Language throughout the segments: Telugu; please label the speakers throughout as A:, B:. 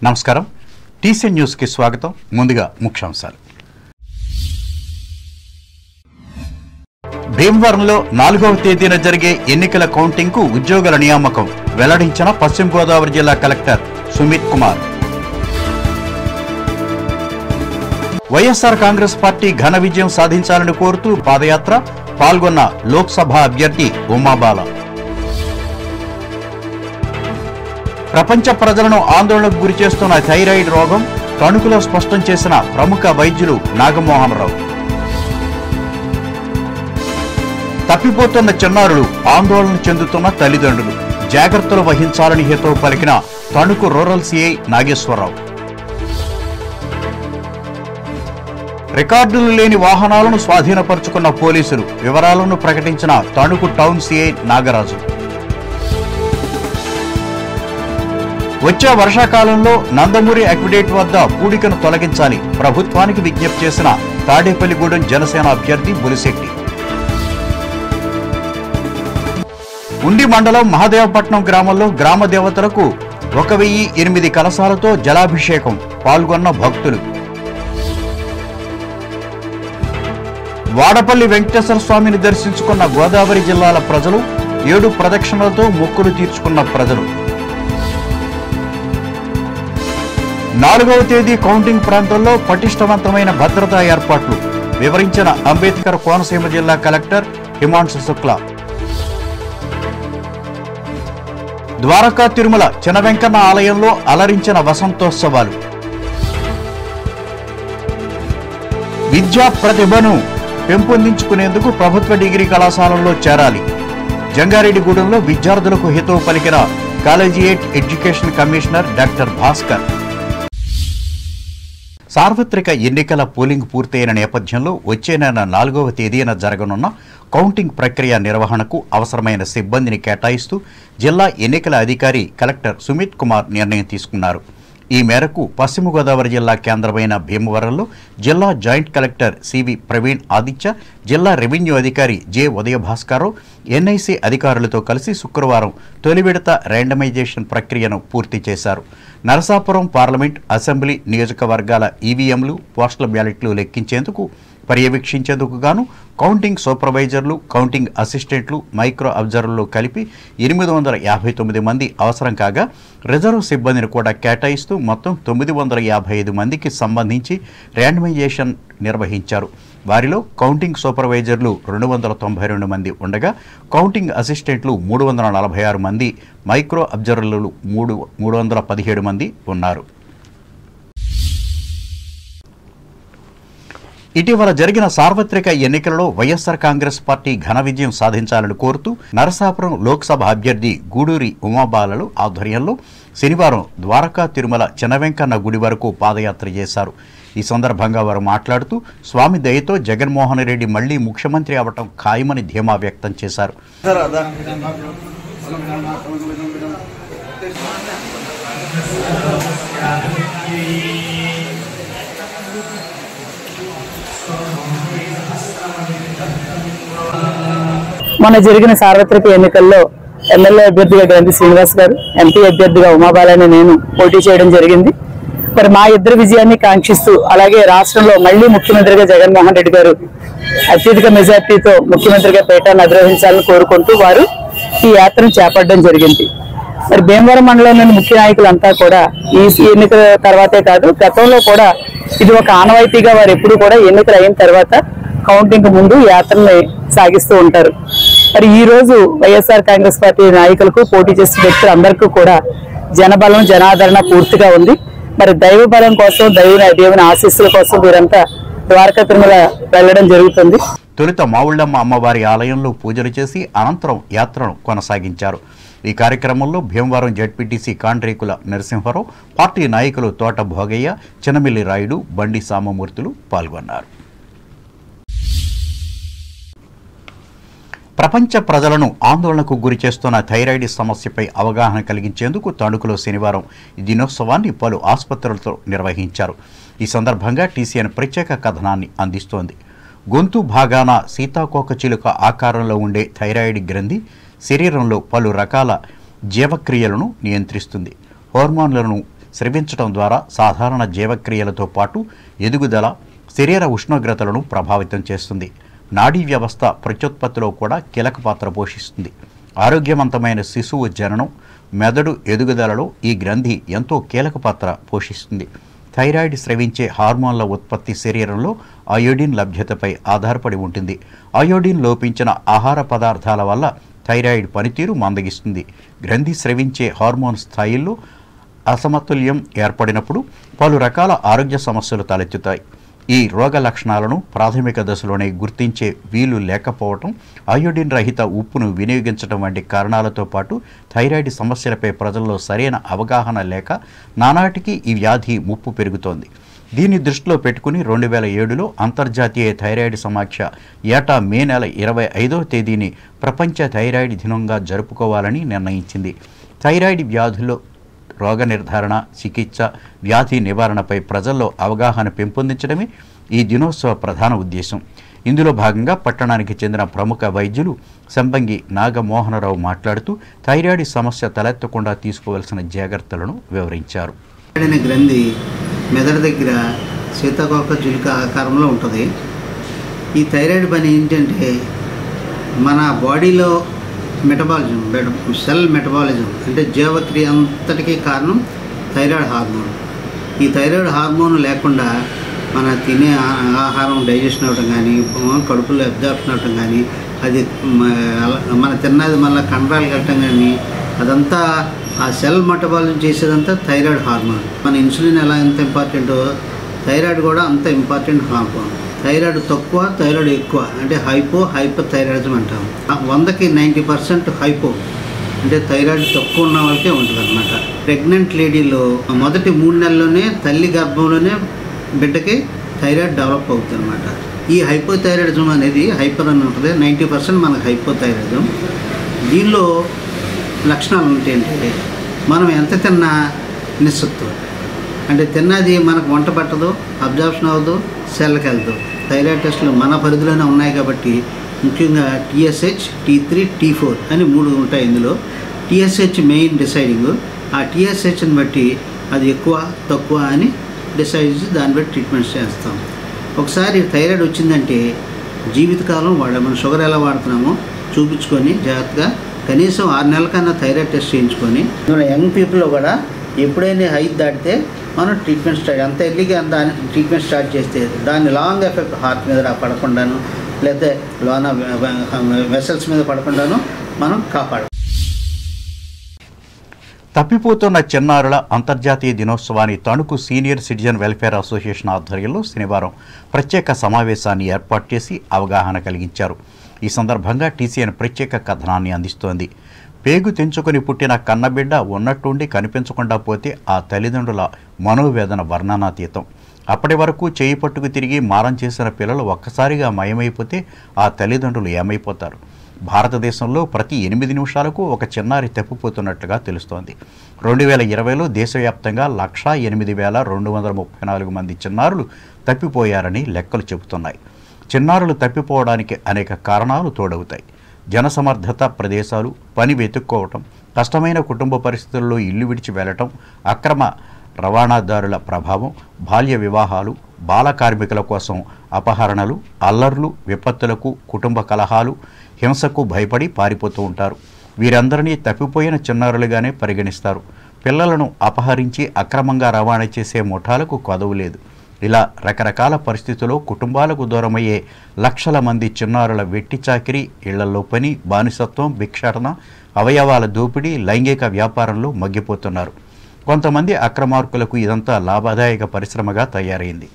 A: నమస్కారం టీసీ న్యూస్ కి స్వాగతం ముందుగా ముఖ్యాంశాలు భీమవరంలో 4వ తేదీన జరిగే ఎన్నికల కౌంటింగ్ కు ఉద్యోగుల నియామకం వెల్లడించిన పశ్చిమ గోదావరి జిల్లా కలెక్టర్ సుమిత్ కుమార్ వైఎస్ఆర్ కాంగ్రెస్ పార్టీ ఘన విజయం సాధించాలని కోరుతూ పాదయాత్ర పాల్గొన్న లోక్సభ అభ్యర్థి ఉమాబాల ప్రపంచ ప్రజలను ఆందోళనకు గురిచేస్తున్న థైరాయిడ్ రోగం తణుకులో స్పష్టం చేసిన ప్రముఖ వైద్యులు నాగమోహన్ రావు తప్పిపోతున్న చిన్నారులు ఆందోళన చెందుతున్న తల్లిదండ్రులు జాగ్రత్తలు వహించాలని హితవు పలికిన తణుకు రూరల్ సిఐ నాగేశ్వరరావు రికార్డులు లేని వాహనాలను స్వాధీనపరుచుకున్న పోలీసులు వివరాలను ప్రకటించిన తణుకు టౌన్ సిఐ నాగరాజు వచ్చే వర్షాకాలంలో నందమూరి అక్విడేట్ వద్ద పూడికను తొలగించాలి ప్రభుత్వానికి విజ్ఞప్తి చేసిన తాడేపల్లిగూడెం జనసేన అభ్యర్థి బులిశెట్టి ఉండి మండలం మహదేవపట్నం గ్రామంలో గ్రామ దేవతలకు 1008 కలశాలతో జలాభిషేకం పాల్గొన్న భక్తులు వాడపల్లి వెంకటేశ్వర స్వామిని దర్శించుకున్న గోదావరి జిల్లాల ప్రజలు 7 ప్రదక్షిణలతో మొక్కులు తీర్చుకున్న ప్రజలు 4వ తేదీ కౌంటింగ్ ప్రాంతంలో పటిష్టవంతమైన భద్రతా ఏర్పాట్లు వివరించిన అంబేద్కర్ కోనసీమ జిల్లా కలెక్టర్ హిమాంశు శుక్లా ద్వారకా తిరుమల చిన్న వెంకన్న ఆలయంలో అలరించిన వసంతోత్సవాలు విద్యా ప్రతిభను పెంపొందించుకునేందుకు ప్రభుత్వ డిగ్రీ కళాశాలల్లో చేరాలి జంగారెడ్డిగూడెంలో విద్యార్థులకు హితవు పలికిన collegiate education commissioner doctor Bhaskar సార్వత్రిక ఎన్నికల పోలింగ్ పూర్తయిన నేపథ్యంలో వచ్చే నెల 4వ తేదీన జరగనున్న కౌంటింగ్ ప్రక్రియ నిర్వహణకు అవసరమైన సిబ్బందిని కేటాయిస్తూ జిల్లా ఎన్నికల అధికారి కలెక్టర్ సుమిత్ కుమార్ నిర్ణయం తీసుకున్నారు ఈ మేరకు పశ్చిమ గోదావరి జిల్లా కేంద్రమైన భీమవరంలో జిల్లా joint collector CV Praveen Aditya జిల్లా రెవెన్యూ అధికారి జె ఉదయభాస్కర్ ఎన్ఐసి అధికారులతో కలిసి శుక్రవారం తొలి విడత ర్యాండమైజేషన్ ప్రక్రియను పూర్తి చేశారు నరసాపురం పార్లమెంట్ అసెంబ్లీ నియోజకవర్గాల ఈవీఎంలు పోస్టల్ బ్యాలెట్లు లెక్కించేందుకు పర్యవేక్షించేందుకు గాను కౌంటింగ్ సూపర్వైజర్లు కౌంటింగ్ అసిస్టెంట్లు మైక్రో అబ్జర్వర్లు కలిపి 859 మంది అవసరం కాగా రిజర్వ్ సిబ్బందిని కూడా కేటాయిస్తూ మొత్తం 955 మందికి సంబంధించి ర్యాండమైజేషన్ నిర్వహించారు వారిలో కౌంటింగ్ సూపర్వైజర్లు 292 మంది ఉండగా కౌంటింగ్ అసిస్టెంట్లు 346 మంది మైక్రో అబ్జర్వర్లు 317 మంది ఉన్నారు ఇటీవల జరిగిన సార్వత్రిక ఎన్నికలలో వైఎస్ఆర్ కాంగ్రెస్ పార్టీ ఘన విజయం సాధించాలని కోరుతూ నరసాపురం లోక్సభ అభ్యర్థి గూడూరి ఉమాబాలలు ఆధ్వర్యంలో శనివారం ద్వారకా తిరుమల చిన్న వెంకన్న గుడి వరకు పాదయాత్ర చేశారు ఈ సందర్భంగా వారు మాట్లాడుతూ స్వామి దయతో జగన్మోహన్ రెడ్డి మళ్లీ ముఖ్యమంత్రి అవటం ఖాయమని ధీమా వ్యక్తం చేశారు
B: మొన్న జరిగిన సార్వత్రిక ఎన్నికల్లో ఎమ్మెల్యే అభ్యర్థిగా గ్రంథి శ్రీనివాస్ గారు ఎంపీ అభ్యర్థిగా ఉమాబాలని నేను పోటీ చేయడం జరిగింది మరి మా ఇద్దరు విజయాన్ని కాంక్షిస్తూ అలాగే రాష్ట్రంలో మళ్లీ ముఖ్యమంత్రిగా జగన్మోహన్ రెడ్డి గారు అత్యధిక మెజార్టీతో ముఖ్యమంత్రిగా పీఠాన్ని అధిరోహించాలని కోరుకుంటూ వారు ఈ యాత్రను చేపట్టడం జరిగింది మరి భీమవరం మండలంలోని ముఖ్య నాయకులంతా కూడా ఈ ఎన్నికల తర్వాతే కాదు గతంలో కూడా ఇది ఒక ఆనవాయితీగా వారు ఎప్పుడు కూడా ఎన్నికలు అయిన తర్వాత కౌంటింగ్ ముందు యాత్రని సాగిస్తూ ఉంటారు మరి ఈ రోజు వైఎస్ఆర్ కాంగ్రెస్ పార్టీ నాయకులకు పోటీ చేసిన వ్యక్తులు అందరికీ కూడా జనబలం జనాదరణ పూర్తిగా ఉంది మరి దైవ బలం కోసం దేవుని ఆశీస్సుల కోసం వీరంతా ద్వారకా తిరుమల వెళ్లడం జరుగుతుంది
A: తొలుత మావుళ్ళమ్మ అమ్మవారి ఆలయంలో పూజలు చేసి అనంతరం యాత్రను కొనసాగించారు ఈ కార్యక్రమంలో భీమవరం జెడ్పీటీసీ కాండ్రేకుల నరసింహారావు పార్టీ నాయకులు తోట భోగయ్య చినమిల్లి రాయుడు బండి సామమూర్తులు పాల్గొన్నారు ప్రపంచ ప్రజలను ఆందోళనకు గురి చేస్తున్న థైరాయిడ్ సమస్యపై అవగాహన కలిగించేందుకు తణుకులో శనివారం ఈ దినోత్సవాన్ని పలు ఆసుపత్రులతో నిర్వహించారు ఈ సందర్భంగా టీసీఎన్ ప్రత్యేక కథనాన్ని అందిస్తోంది గొంతు భాగాన సీతాకోకచిలుక ఆకారంలో ఉండే థైరాయిడ్ గ్రంథి శరీరంలో పలు రకాల జీవక్రియలను నియంత్రిస్తుంది హార్మోన్లను స్రవించడం ద్వారా సాధారణ జీవక్రియలతో పాటు ఎదుగుదల, శరీర ఉష్ణోగ్రతలను ప్రభావితం చేస్తుంది. నాడీ వ్యవస్థ ప్రత్యుత్పత్తిలో కూడా కీలక పాత్ర పోషిస్తుంది. ఆరోగ్యవంతమైన శిశువు జననం, మెదడు ఎదుగుదలలో ఈ గ్రంథి ఎంతో కీలక పాత్ర పోషిస్తుంది. థైరాయిడ్ స్రవించే హార్మోన్ల ఉత్పత్తి శరీరంలో అయోడిన్ లభ్యతపై ఆధారపడి ఉంటుంది. అయోడిన్ లోపించిన ఆహార పదార్థాల వల్ల థైరాయిడ్ పనితీరు మందగిస్తుంది. గ్రంథి స్రవించే హార్మోన్ స్థాయిల్లో అసమతుల్యం ఏర్పడినప్పుడు పలు రకాల ఆరోగ్య సమస్యలు తలెత్తుతాయి. ఈ రోగ లక్షణాలను ప్రాథమిక దశలోనే గుర్తించే వీలు లేకపోవటం, అయోడిన్ రహిత ఉప్పును వినియోగించడం వంటి కారణాలతో పాటు థైరాయిడ్ సమస్యలపై ప్రజల్లో సరైన అవగాహన లేక నానాటికి ఈ వ్యాధి ముప్పు పెరుగుతోంది. దీన్ని దృష్టిలో పెట్టుకుని 2007లో అంతర్జాతీయ థైరాయిడ్ సమాఖ్య ఏటా మే నెల 25వ తేదీని ప్రపంచ థైరాయిడ్ దినంగా జరుపుకోవాలని నిర్ణయించింది. థైరాయిడ్ వ్యాధుల్లో రోగ నిర్ధారణ, చికిత్స, వ్యాధి నివారణపై ప్రజల్లో అవగాహన పెంపొందించడమే ఈ దినోత్సవ ప్రధాన ఉద్దేశం. ఇందులో భాగంగా పట్టణానికి చెందిన ప్రముఖ వైద్యులు సంబంగి నాగమోహనరావు మాట్లాడుతూ థైరాయిడ్ సమస్య తలెత్తకుండా తీసుకోవాల్సిన జాగ్రత్తలను వివరించారు.
C: గ్రంథి మెదడు దగ్గర సీతాకోక చిలుక ఆకారంలో ఉంటుంది. ఈ థైరాయిడ్ పని ఏంటంటే మన బాడీలో మెటబాలిజం, సెల్ మెటబాలిజం అంటే జీవక్రియ అంతటికీ కారణం థైరాయిడ్ హార్మోన్. ఈ థైరాయిడ్ హార్మోన్ లేకుండా మన తినే ఆహారం డైజెషన్ అవ్వడం కానీ, కడుపులో అబ్జార్ప్షన్ అవ్వడం కానీ, అది మన తిన్నది మళ్ళీ కండరాలు కట్టడం కానీ, అదంతా ఆ సెల్ మెటబాలిజం చేసేదంతా థైరాయిడ్ హార్మోన్. మన ఇన్సులిన్ ఎలా ఎంత ఇంపార్టెంటో థైరాయిడ్ కూడా అంత ఇంపార్టెంట్ హార్మోన్. థైరాయిడ్ తక్కువ, థైరాయిడ్ ఎక్కువ అంటే హైపర్ థైరాయిడిజం అంటాం. 100కి 90% హైపో అంటే థైరాయిడ్ తక్కువ ఉన్న వాళ్ళకే ఉంటుంది అనమాట. ప్రెగ్నెంట్ లేడీలో మొదటి 3 నెలల్లోనే తల్లి గర్భంలోనే బిడ్డకి థైరాయిడ్ డెవలప్ అవుతుంది అనమాట. ఈ హైపోథైరాయిడిజం అనేది హైపర్ అని ఉంటుంది. 90% మనకు హైపోథైరాయిడిజం. దీనిలో లక్షణాలు ఉంటాయంటే మనం ఎంత తిన్నా నిస్సత్వం అంటే తిన్నది మనకు వంట పట్టదు, అబ్జార్ప్షన్ అవ్వదు, సెల్కి వెళ్దు. థైరాయిడ్ టెస్టులు మన పరిధిలోనే ఉన్నాయి కాబట్టి ముఖ్యంగా TSH, T3, T4 అని 3 ఉంటాయి. ఇందులో TSH మెయిన్ డిసైడింగ్. ఆ TSHని బట్టి అది ఎక్కువ తక్కువ అని డిసైడ్ చేసి దాన్ని బట్టి ట్రీట్మెంట్స్ చేస్తాం. ఒకసారి థైరాయిడ్ వచ్చిందంటే జీవితకాలం మనం షుగర్ ఎలా వాడుతున్నామో చూపించుకొని జాగ్రత్తగా కనీసం 6 నెలల కన్నా థైరాయిడ్ టెస్ట్ చేయించుకొని, యంగ్ పీపుల్లో కూడా ఎప్పుడైనా హైట్ దాటితే మనం ట్రీట్మెంట్ స్టార్ట్ అంత ఎర్లీగా దాని ట్రీట్మెంట్ స్టార్ట్ చేస్తే దాని లాంగ్ ఎఫెక్ట్ హార్ట్ మీద పడకుండాను లేకపోతే లోన వెసల్స్ మీద పడకుండాను మనం కాపాడాలి.
A: తప్పిపోతున్న చిన్నారుల అంతర్జాతీయ దినోత్సవాన్ని Tanuku senior citizen welfare association ఆధ్వర్యంలో శనివారం ప్రత్యేక సమావేశాన్ని ఏర్పాటు చేసి అవగాహన కలిగించారు. ఈ సందర్భంగా TCN ప్రత్యేక కథనాన్ని అందిస్తోంది. పేగు తెంచుకొని పుట్టిన కన్నబిడ్డ ఉన్నట్టుండి కనిపించకుండా పోతే ఆ తల్లిదండ్రుల మనోవేదన వర్ణనాతీతం. అప్పటి వరకు చేయి పట్టుకు తిరిగి మారం చేసిన పిల్లలు ఒక్కసారిగా మయమైపోతే ఆ తల్లిదండ్రులు ఏమైపోతారు? భారతదేశంలో ప్రతి 8 నిమిషాలకు ఒక చిన్నారి తప్పిపోతున్నట్లుగా తెలుస్తోంది. 2020లో దేశవ్యాప్తంగా 108,234 మంది చిన్నారులు తప్పిపోయారని లెక్కలు చెబుతున్నాయి. చిన్నారులు తప్పిపోవడానికి అనేక కారణాలు తోడవుతాయి. జనసమర్థత ప్రదేశాలు, పని వెతుక్కోవటం, కష్టమైన కుటుంబ పరిస్థితుల్లో ఇల్లు విడిచి వెళ్ళటం, అక్రమ రవాణాదారుల ప్రభావం, బాల్య వివాహాలు, బాల కార్మికుల కోసం అపహరణలు, అల్లర్లు, విపత్తులకు, కుటుంబ కలహాలు, హింసకు భయపడి పారిపోతూ ఉంటారు. వీరందరినీ తప్పిపోయిన చిన్నారులుగానే పరిగణిస్తారు. పిల్లలను అపహరించి అక్రమంగా రవాణా చేసే ముఠాలకు కొదవు లేదు. ఇలా రకరకాల పరిస్థితుల్లో కుటుంబాలకు దూరమయ్యే లక్షల మంది చిన్నారుల వెట్టి చాకిరీ, ఇళ్లలో పని, బానిసత్వం, భిక్షాటన, అవయవాల దోపిడీ, లైంగిక వ్యాపారంలో మగ్గిపోతున్నారు. కొంతమంది అక్రమార్కులకు ఇదంతా లాభదాయక పరిశ్రమగా తయారైంది.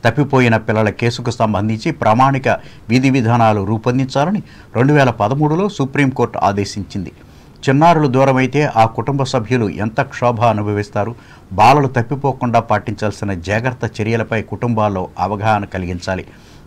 A: తప్పిపోయిన పిల్లల కేసుకు సంబంధించి ప్రామాణిక విధి విధానాలు రూపొందించాలని 2013లో సుప్రీంకోర్టు ఆదేశించింది. చిన్నారులు దూరమైతే ఆ కుటుంబ సభ్యులు ఎంత క్షోభ అనుభవిస్తారు? బాలలు తప్పిపోకుండా పాటించాల్సిన జాగ్రత్త చర్యలపై కుటుంబాల్లో అవగాహన కలిగించాలి.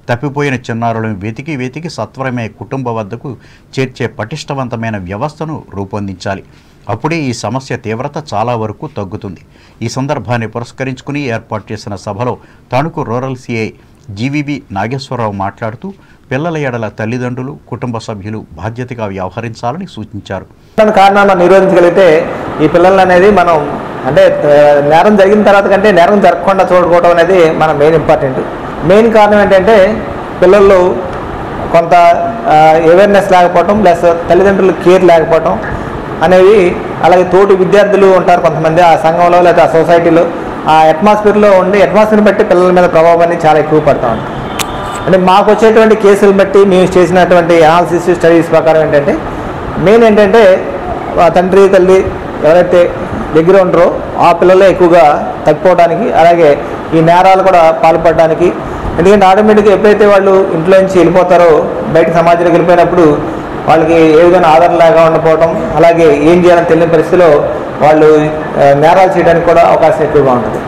A: తప్పిపోయిన చిన్నారులను వెతికి సత్వరమే కుటుంబ వద్దకు చేర్చే పటిష్టవంతమైన వ్యవస్థను రూపొందించాలి. అప్పుడే ఈ సమస్య తీవ్రత చాలా వరకు తగ్గుతుంది. ఈ సందర్భాన్ని పురస్కరించుకుని ఏర్పాటు చేసిన సభలో Tanuku rural CI GVB Nageswararao మాట్లాడుతూ పిల్లల ఎడల తల్లిదండ్రులు, కుటుంబ సభ్యులు బాధ్యతగా వ్యవహరించాలని సూచించారు.
D: కారణాలను నిరోధించగలిగితే ఈ పిల్లలు అనేది మనం అంటే నేరం జరిగిన తర్వాత కంటే నేరం జరగకుండా చూడుకోవడం అనేది మన మెయిన్ ఇంపార్టెంట్. మెయిన్ కారణం ఏంటంటే పిల్లలు కొంత అవేర్నెస్ లేకపోవటం ప్లస్ తల్లిదండ్రులు కేర్ లేకపోవటం అనేవి, అలాగే తోటి విద్యార్థులు ఉంటారు కొంతమంది ఆ సంఘంలో లేదా ఆ సొసైటీలో, ఆ అట్మాస్ఫియర్లో ఉండి అట్మాస్ఫియర్ని బట్టి పిల్లల మీద ప్రభావం అనేది చాలా ఎక్కువ పడుతూ ఉంటుంది. అంటే మాకు వచ్చేటువంటి కేసులు బట్టి మేము చేసినటువంటి అనాలిసిస్ స్టడీస్ ప్రకారం ఏంటంటే మెయిన్ ఏంటంటే తండ్రి తల్లి ఎవరైతే దగ్గర ఉండరో ఆ పిల్లలే ఎక్కువగా తగ్గిపోవడానికి, అలాగే ఈ నేరాలు కూడా పాల్పడడానికి. ఎందుకంటే ఆటోమేటిక్గా ఎప్పుడైతే వాళ్ళు ఇంట్లో నుంచి వెళ్ళిపోతారో బయట సమాజంలోకి వెళ్ళిపోయినప్పుడు వాళ్ళకి ఏ విధంగా ఆధారం లేక ఉండిపోవటం, అలాగే ఏం చేయాలని తెలియని పరిస్థితిలో వాళ్ళు నేరాలు చేయడానికి కూడా అవకాశం ఎక్కువగా ఉంటుంది.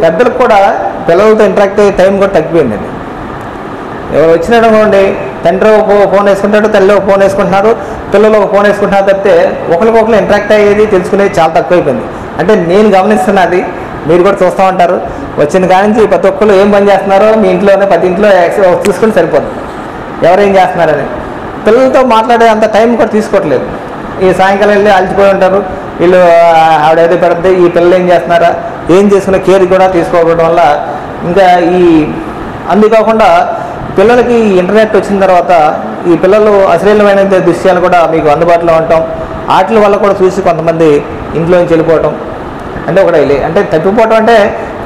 D: పెద్దలకు కూడా పిల్లలతో ఇంటరాక్ట్ అయ్యే టైం కూడా తగ్గిపోయిందండి. ఎవరు వచ్చినటువంటి తండ్రి ఫోన్ వేసుకుంటాడు, తల్లి ఒక ఫోన్ వేసుకుంటున్నారు, పిల్లలు ఒక ఫోన్ వేసుకుంటున్నారు తప్పితే ఒకరికొకరు ఇంటరాక్ట్ అయ్యేది తెలుసుకునేది చాలా తక్కువైపోయింది. అంటే నేను గమనిస్తున్నది, మీరు కూడా చూస్తూ ఉంటారు, వచ్చిన కానించి ప్రతి ఒక్కరు ఏం పని చేస్తున్నారో మీ ఇంట్లోనే ప్రతి ఇంట్లో చూసుకొని సరిపోతుంది ఎవరేం చేస్తున్నారని. పిల్లలతో మాట్లాడే అంత టైం కూడా తీసుకోవట్లేదు. ఈ సాయంకాలం వెళ్ళి అలసిపోయి ఉంటారు, వీళ్ళు ఆవిడ ఏదో పెడితే ఈ పిల్లలు ఏం చేస్తున్నారా ఏం చేసుకునే కేర్ కూడా తీసుకోవడం వల్ల ఇంకా ఈ అందుకాకుండా పిల్లలకి ఇంటర్నెట్ వచ్చిన తర్వాత ఈ పిల్లలు అశ్లీలమైన దృశ్యాలు కూడా మీకు అందుబాటులో ఉండటం, వాటి వల్ల కూడా చూసి కొంతమంది ఇంట్లో నుంచి వెళ్ళిపోవటం. అంటే ఒకటి అంటే తప్పిపోవటం అంటే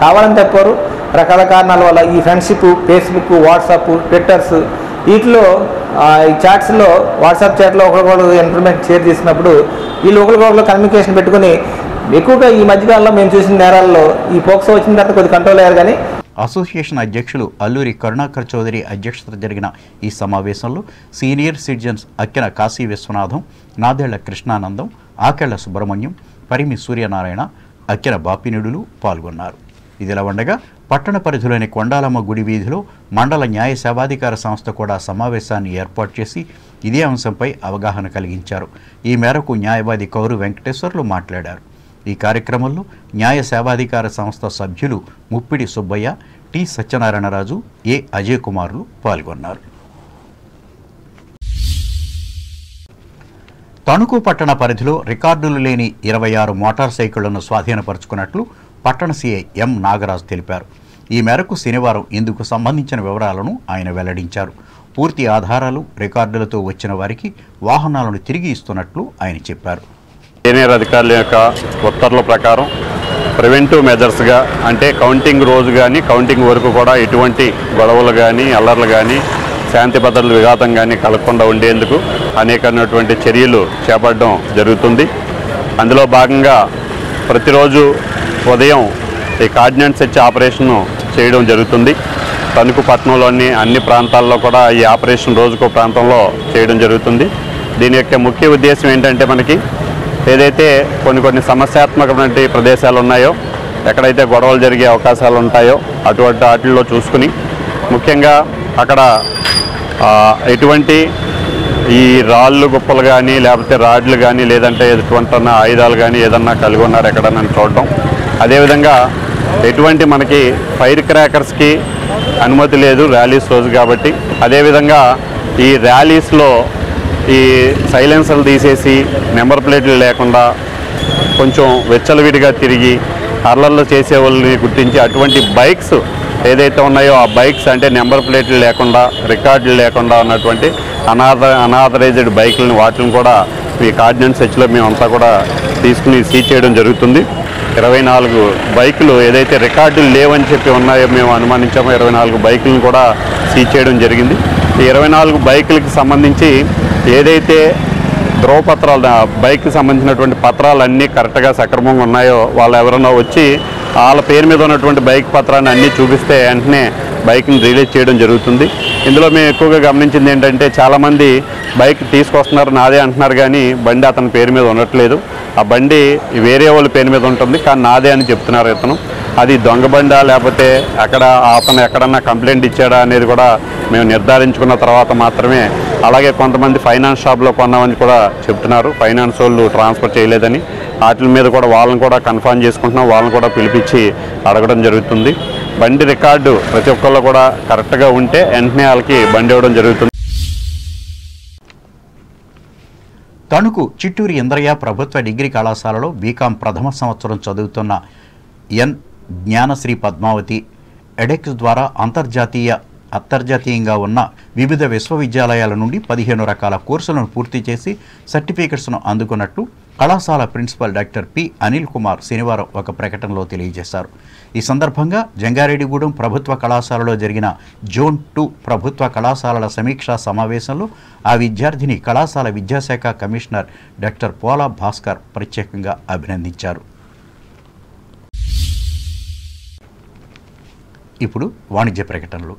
D: కావాలని తప్పారు, రకాల కారణాల వల్ల ఈ ఫ్రెండ్షిప్, ఫేస్బుక్, వాట్సాప్, ట్విట్టర్స్ వీటిలో ఈ చాట్స్లో వాట్సాప్ చాట్లో ఒకరికొకరు ఇన్ఫర్మేషన్ షేర్ చేసినప్పుడు వీళ్ళు ఒకరికొకరు కమ్యూనికేషన్ పెట్టుకుని ఎక్కువగా ఈ మధ్యకాలంలో మేము చూసిన నేరాల్లో ఈ పోక్సో వచ్చిన తర్వాత కొద్దిగా కంట్రోల్ అయ్యారు. కానీ
A: అసోసియేషన్ అధ్యక్షులు అల్లూరి కరుణాకర్ చౌదరి అధ్యక్షతన జరిగిన ఈ సమావేశంలో సీనియర్ సిటిజన్స్ అక్కెన కాశీ విశ్వనాథం, నాదేళ్ల కృష్ణానందం, ఆకెళ్ల సుబ్రహ్మణ్యం, పరిమి సూర్యనారాయణ, అక్కెన బాపినిడులు పాల్గొన్నారు. ఇదిలా ఉండగా పట్టణ పరిధిలోని కొండాలమ్మ గుడి వీధిలో మండల న్యాయ సేవాధికార సంస్థ కూడా సమావేశాన్ని ఏర్పాటు చేసి ఇదే అంశంపై అవగాహన కలిగించారు. ఈ మేరకు న్యాయవాది కౌరు వెంకటేశ్వర్లు మాట్లాడారు. ఈ కార్యక్రమంలో న్యాయ సేవాధికార సంస్థ సభ్యులు ముప్పిడి సుబ్బయ్య, టి సత్యనారాయణరాజు, ఏ అజయ్ కుమార్లు పాల్గొన్నారు. తణుకు పట్టణ పరిధిలో రికార్డులు లేని 26 మోటార్ సైకిళ్లను స్వాధీనపరుచుకున్నట్లు పట్టణ సీఐ ఎం నాగరాజు తెలిపారు. ఈ మేరకు శనివారం ఇందుకు సంబంధించిన వివరాలను ఆయన వెల్లడించారు. పూర్తి ఆధారాలు, రికార్డులతో వచ్చిన వారికి వాహనాలను తిరిగి ఇస్తున్నట్లు ఆయన చెప్పారు.
E: సీనియర్ అధికారుల యొక్క ఉత్తర్వుల ప్రకారం ప్రివెంటివ్ మెజర్స్గా, అంటే కౌంటింగ్ రోజు కానీ కౌంటింగ్ వరకు కూడా ఎటువంటి గొడవలు కానీ అల్లర్లు కానీ శాంతి భద్రతల విఘాతం కానీ కలగకుండా ఉండేందుకు అనేకమైనటువంటి చర్యలు చేపట్టడం జరుగుతుంది. అందులో భాగంగా ప్రతిరోజు ఉదయం ఈ కార్డినెన్స్ సెర్చ్ ఆపరేషన్ను చేయడం జరుగుతుంది. తణుకు పట్టణంలోని అన్ని ప్రాంతాల్లో కూడా ఈ ఆపరేషన్ రోజుకో ప్రాంతంలో చేయడం జరుగుతుంది. దీని యొక్క ముఖ్య ఉద్దేశం ఏంటంటే మనకి ఏదైతే కొన్ని సమస్యాత్మకమైన ప్రదేశాలు ఉన్నాయో, ఎక్కడైతే గొడవలు జరిగే అవకాశాలు ఉంటాయో అటువంటి వాటిల్లో చూసుకుని ముఖ్యంగా అక్కడ ఎటువంటి ఈ రాళ్ళు గుప్పలు కానీ లేకపోతే రాడ్లు కానీ లేదంటే ఎటువంటి ఆయుధాలు కానీ ఏదన్నా కలిగి ఉన్నారు ఎక్కడన్నా చూడటం. అదేవిధంగా ఎటువంటి మనకి ఫైర్ క్రాకర్స్కి అనుమతి లేదు ర్యాలీస్ రోజు కాబట్టి. అదేవిధంగా ఈ ర్యాలీస్లో ఈ సైలెన్సర్లు తీసేసి నెంబర్ ప్లేట్లు లేకుండా కొంచెం వెచ్చలవిడిగా తిరిగి అర్లర్లు చేసే వాళ్ళని గుర్తించి అటువంటి బైక్స్ ఏదైతే ఉన్నాయో ఆ బైక్స్ అంటే నెంబర్ ప్లేట్లు లేకుండా రికార్డులు లేకుండా ఉన్నటువంటి అనాథరైజ్డ్ బైకులను వాటిని కూడా ఈ కార్డినెన్స్ సెర్చ్లో మేమంతా కూడా తీసుకుని సీజ్ చేయడం జరుగుతుంది. 24 బైకులు ఏదైతే రికార్డులు లేవని చెప్పి ఉన్నాయో మేము అనుమానించామో 24 బైకులను కూడా సీజ్ చేయడం జరిగింది. ఈ 24 బైకులకి సంబంధించి ఏదైతే ధ్రువపత్రాలు బైక్కి సంబంధించినటువంటి పత్రాలన్నీ కరెక్ట్గా సక్రమంగా ఉన్నాయో వాళ్ళు ఎవరైనా వచ్చి వాళ్ళ పేరు మీద ఉన్నటువంటి బైక్ పత్రాన్ని అన్నీ చూపిస్తే వెంటనే బైక్ని రిలీజ్ చేయడం జరుగుతుంది. ఇందులో మేము ఎక్కువగా గమనించింది ఏంటంటే చాలామంది బైక్ తీసుకొస్తున్నారు నాదే అంటున్నారు కానీ బండి అతని పేరు మీద ఉండట్లేదు. ఆ బండి వేరే వాళ్ళ పేరు మీద ఉంటుంది కానీ నాదే అని చెప్తున్నారు ఇతను. అది దొంగ బండా లేకపోతే అతను ఎక్కడన్నా కంప్లైంట్ ఇచ్చాడా అనేది కూడా మేము నిర్ధారించుకున్న తర్వాత మాత్రమే. అలాగే కొంతమంది ఫైనాన్స్ షాప్లో కొన్నామని కూడా చెప్తున్నారు, ఫైనాన్స్ వాళ్ళు ట్రాన్స్ఫర్ చేయలేదని. వాటి మీద కూడా వాళ్ళని కూడా కన్ఫర్మ్ చేసుకుంటున్నాం, వాళ్ళని కూడా పిలిపించి అడగడం జరుగుతుంది. బండి రికార్డు ప్రతి ఒక్కళ్ళు కూడా కరెక్ట్గా ఉంటే వెంటనే వాళ్ళకి బండి ఇవ్వడం జరుగుతుంది.
A: తణుకు చిట్టూరి ఇంద్రయ్య ప్రభుత్వ డిగ్రీ కళాశాలలో బీకాం ప్రథమ సంవత్సరం చదువుతున్న ఎన్ జ్ఞానశ్రీ పద్మావతి ఎడెక్స్ ద్వారా అంతర్జాతీయంగా ఉన్న వివిధ విశ్వవిద్యాలయాల నుండి 15 రకాల కోర్సులను పూర్తి చేసి సర్టిఫికెట్స్ను అందుకున్నట్టు కళాశాల principal doctor P Anil Kumar శనివారం ఒక ప్రకటనలో తెలియజేశారు. ఈ సందర్భంగా జంగారెడ్డిగూడెం ప్రభుత్వ కళాశాలలో జరిగిన జోన్ 2 ప్రభుత్వ కళాశాలల సమీక్షా సమావేశంలో ఆ విద్యార్థిని కళాశాల విద్యాశాఖ కమిషనర్ డాక్టర్ పోలా భాస్కర్ ప్రత్యేకంగా అభినందించారు. ఇప్పుడు వాణిజ్య ప్రకటనలు.